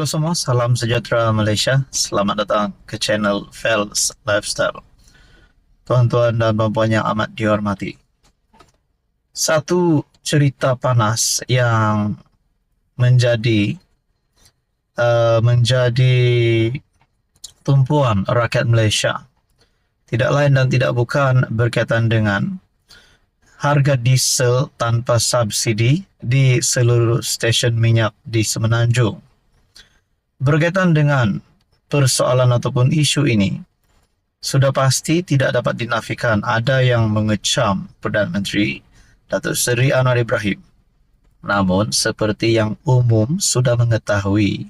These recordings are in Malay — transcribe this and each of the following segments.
semua, salam sejahtera Malaysia. Selamat datang ke channel Fels Lifestyle. Tuan-tuan dan puan-puan yang amat dihormati. Satu cerita panas yang menjadi tumpuan rakyat Malaysia. Tidak lain dan tidak bukan berkaitan dengan harga diesel tanpa subsidi di seluruh stesen minyak di Semenanjung. Berkaitan dengan persoalan ataupun isu ini, sudah pasti tidak dapat dinafikan ada yang mengecam Perdana Menteri Datuk Seri Anwar Ibrahim. Namun, seperti yang umum sudah mengetahui,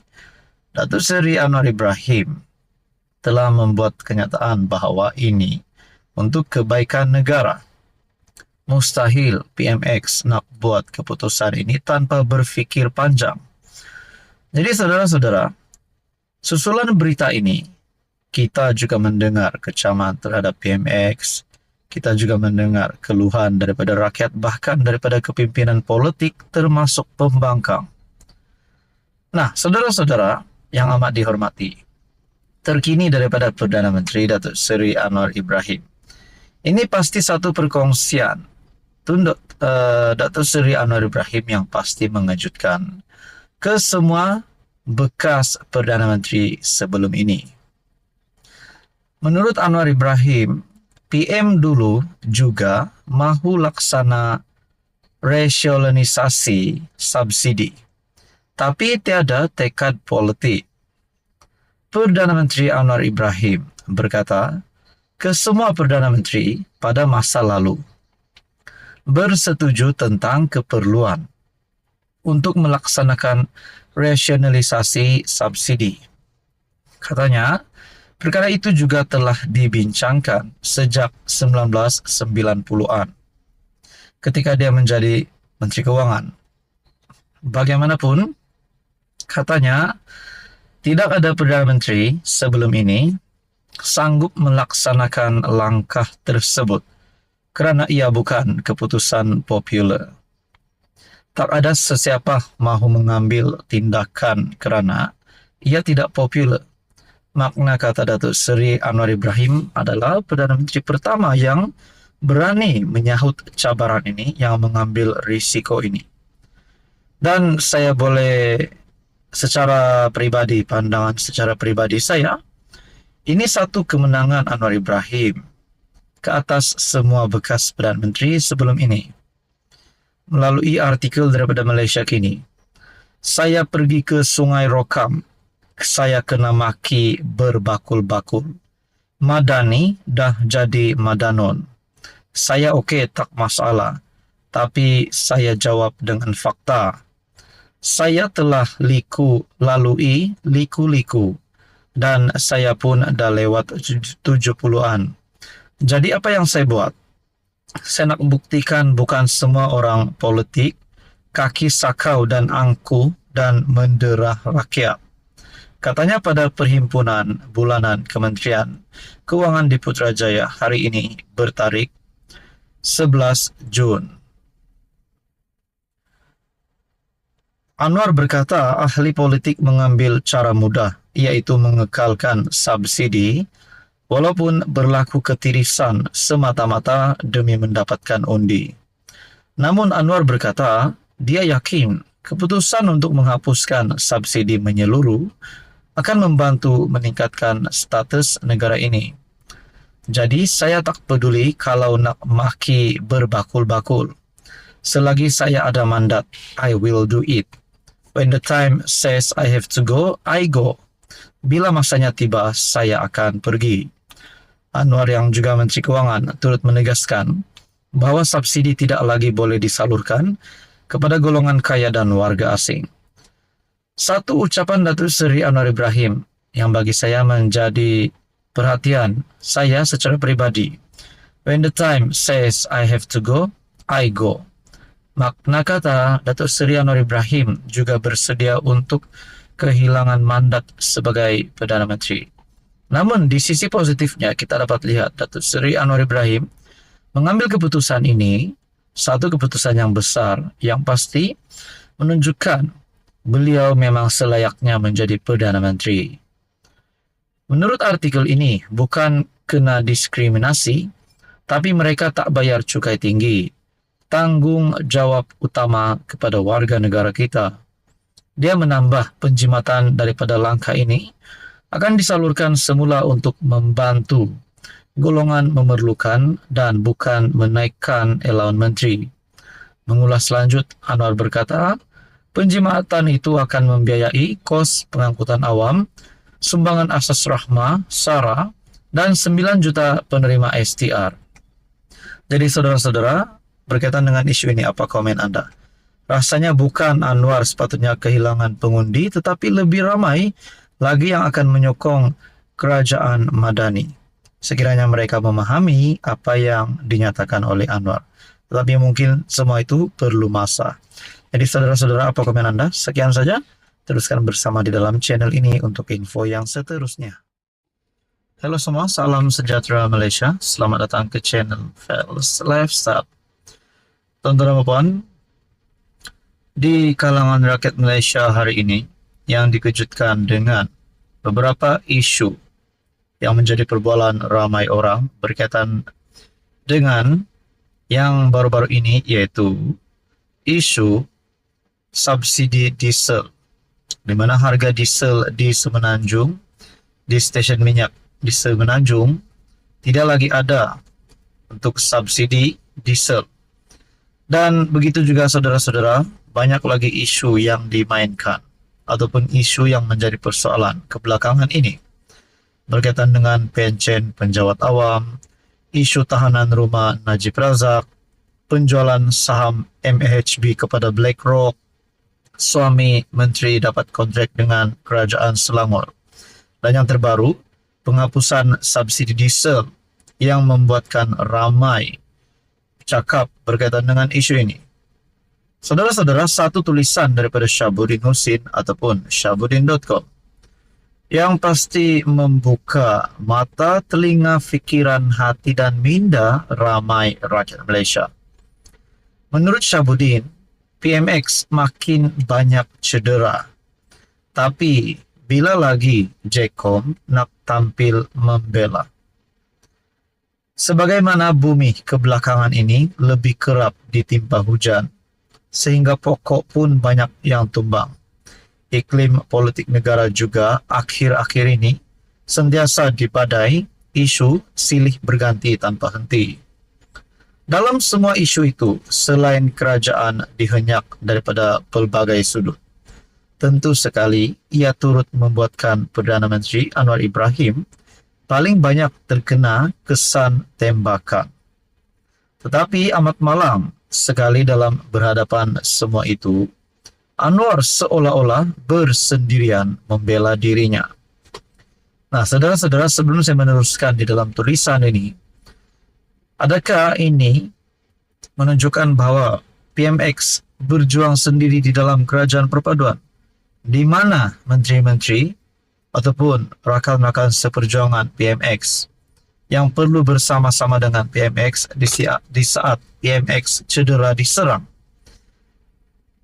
Datuk Seri Anwar Ibrahim telah membuat kenyataan bahawa ini untuk kebaikan negara. Mustahil PMX nak buat keputusan ini tanpa berfikir panjang. Jadi saudara-saudara, susulan berita ini, kita juga mendengar kecaman terhadap PMX, kita juga mendengar keluhan daripada rakyat, bahkan daripada kepimpinan politik termasuk pembangkang. Nah, saudara-saudara yang amat dihormati, terkini daripada Perdana Menteri Datuk Seri Anwar Ibrahim, ini pasti satu perkongsian Datuk Seri Anwar Ibrahim yang pasti mengejutkan ke semua bekas Perdana Menteri sebelum ini. Menurut Anwar Ibrahim, PM dulu juga mahu laksana rasionalisasi subsidi, tapi tiada tekad politik. Perdana Menteri Anwar Ibrahim berkata ke semua Perdana Menteri pada masa lalu bersetuju tentang keperluan untuk melaksanakan rasionalisasi subsidi. Katanya, perkara itu juga telah dibincangkan sejak 1990-an ketika dia menjadi Menteri Keuangan. Bagaimanapun, katanya, tidak ada Perdana Menteri sebelum ini sanggup melaksanakan langkah tersebut kerana ia bukan keputusan popular. Tak ada sesiapa mahu mengambil tindakan kerana ia tidak popular. Makna kata Datuk Seri Anwar Ibrahim adalah Perdana Menteri pertama yang berani menyahut cabaran ini, yang mengambil risiko ini. Dan saya boleh secara pribadi, pandangan secara pribadi saya, ini satu kemenangan Anwar Ibrahim ke atas semua bekas Perdana Menteri sebelum ini. Melalui artikel daripada Malaysia Kini, saya pergi ke Sungai Rokam, saya kena maki berbakul-bakul. Madani dah jadi Madanon. Saya okey, tak masalah. Tapi saya jawab dengan fakta. Saya telah lalui liku-liku dan saya pun dah lewat 70-an. Jadi apa yang saya buat? Saya nak buktikan bukan semua orang politik kaki sakau dan angku dan menderah rakyat. Katanya pada perhimpunan bulanan Kementerian Keuangan di Putrajaya hari ini bertarikh 11 Jun. Anwar berkata ahli politik mengambil cara mudah, iaitu mengekalkan subsidi walaupun berlaku ketirisan semata-mata demi mendapatkan undi. Namun Anwar berkata dia yakin keputusan untuk menghapuskan subsidi menyeluruh akan membantu meningkatkan status negara ini. Jadi saya tak peduli kalau nak maki berbakul-bakul. Selagi saya ada mandat, I will do it. When the time says I have to go, I go. Bila masanya tiba, saya akan pergi. Anwar yang juga Menteri Keuangan turut menegaskan bahawa subsidi tidak lagi boleh disalurkan kepada golongan kaya dan warga asing. Satu ucapan Datuk Seri Anwar Ibrahim yang bagi saya menjadi perhatian saya secara pribadi. When the time says I have to go, I go. Makna kata Datuk Seri Anwar Ibrahim juga bersedia untuk kehilangan mandat sebagai Perdana Menteri. Namun di sisi positifnya kita dapat lihat Datuk Seri Anwar Ibrahim mengambil keputusan ini, satu keputusan yang besar yang pasti menunjukkan beliau memang selayaknya menjadi Perdana Menteri. Menurut artikel ini, bukan kena diskriminasi, tapi mereka tak bayar cukai tinggi. Tanggung jawab utama kepada warga negara kita. Dia menambah penjimatan daripada langkah ini akan disalurkan semula untuk membantu golongan memerlukan dan bukan menaikkan elaun menteri. Mengulas lanjut, Anwar berkata, penjimatan itu akan membiayai kos pengangkutan awam, sumbangan asas rahmah, SARA, dan 9 juta penerima STR. Jadi saudara-saudara, berkaitan dengan isu ini, apa komen Anda? Rasanya bukan Anwar sepatutnya kehilangan pengundi, tetapi lebih ramai lagi yang akan menyokong kerajaan Madani. Sekiranya mereka memahami apa yang dinyatakan oleh Anwar. Tetapi mungkin semua itu perlu masa. Jadi saudara-saudara, apa komen Anda? Sekian saja. Teruskan bersama di dalam channel ini untuk info yang seterusnya. Halo semua, salam sejahtera Malaysia. Selamat datang ke channel Fels Lifestyle. Tuan-tuan dan puan, di kalangan rakyat Malaysia hari ini yang dikejutkan dengan beberapa isu yang menjadi perbualan ramai orang berkaitan dengan yang baru-baru ini, yaitu isu subsidi diesel, di mana harga diesel di Semenanjung, di stesen minyak di Semenanjung tidak lagi ada untuk subsidi diesel. Dan begitu juga saudara-saudara, banyak lagi isu yang dimainkan ataupun isu yang menjadi persoalan kebelakangan ini berkaitan dengan pencen penjawat awam, isu tahanan rumah Najib Razak, penjualan saham MAHB kepada BlackRock, suami menteri dapat kontrak dengan kerajaan Selangor, dan yang terbaru, penghapusan subsidi diesel yang membuatkan ramai cakap berkaitan dengan isu ini. Saudara-saudara, satu tulisan daripada Syabuddin Husin ataupun syabuddin.com yang pasti membuka mata, telinga, fikiran, hati dan minda ramai rakyat Malaysia. Menurut Syabuddin, PMX makin banyak cedera. Tapi bila lagi Jecom nak tampil membela? Sebagaimana bumi kebelakangan ini lebih kerap ditimpa hujan, sehingga pokok pun banyak yang tumbang. Iklim politik negara juga akhir-akhir ini sentiasa dibadai isu silih berganti tanpa henti. Dalam semua isu itu, selain kerajaan dihenyak daripada pelbagai sudut, tentu sekali ia turut membuatkan Perdana Menteri Anwar Ibrahim paling banyak terkena kesan tembakan. Tetapi amat malang sekali dalam berhadapan semua itu, Anwar seolah-olah bersendirian membela dirinya. Nah, saudara-saudara, sebelum saya meneruskan di dalam tulisan ini, adakah ini menunjukkan bahwa PMX berjuang sendiri di dalam kerajaan perpaduan, di mana menteri-menteri ataupun rakan-rakan seperjuangan PMX yang perlu bersama-sama dengan PMX di saat PMX cedera diserang?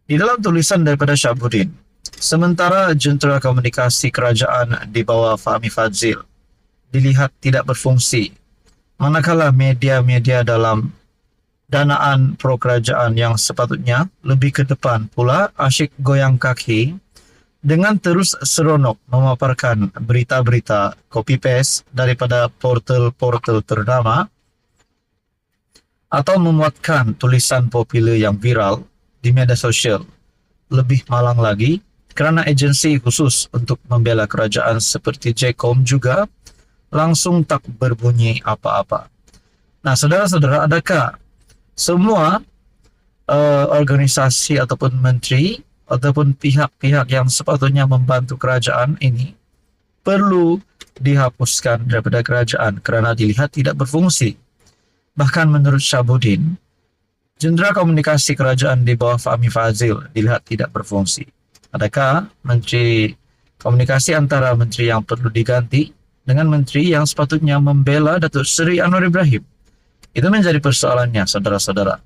Di dalam tulisan daripada Syabuddin, sementara jentera komunikasi kerajaan di bawah Fahmi Fadzil dilihat tidak berfungsi, manakala media-media dalam danaan pro kerajaan yang sepatutnya lebih ke depan pula asyik goyang kaki dengan terus seronok memaparkan berita-berita copy-paste daripada portal-portal ternama atau memuatkan tulisan popular yang viral di media sosial. Lebih malang lagi, kerana agensi khusus untuk membela kerajaan seperti Jecom juga langsung tak berbunyi apa-apa. Nah, saudara-saudara, adakah semua organisasi ataupun menteri ataupun pihak-pihak yang sepatutnya membantu kerajaan ini perlu dihapuskan daripada kerajaan kerana dilihat tidak berfungsi? Bahkan menurut Syabuddin, jentera komunikasi kerajaan di bawah Fahmi Fadzil dilihat tidak berfungsi. Adakah menteri komunikasi antara menteri yang perlu diganti dengan menteri yang sepatutnya membela Datuk Seri Anwar Ibrahim? Itu menjadi persoalannya, saudara-saudara.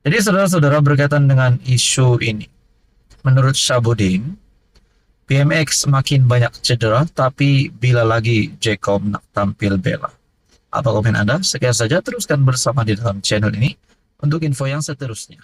Jadi saudara-saudara, berkaitan dengan isu ini, Menurut Syabudin, BMX makin banyak cedera, tapi bila lagi Jacob nak tampil bela. Apa komen Anda? Sekian saja, teruskan bersama di dalam channel ini untuk info yang seterusnya.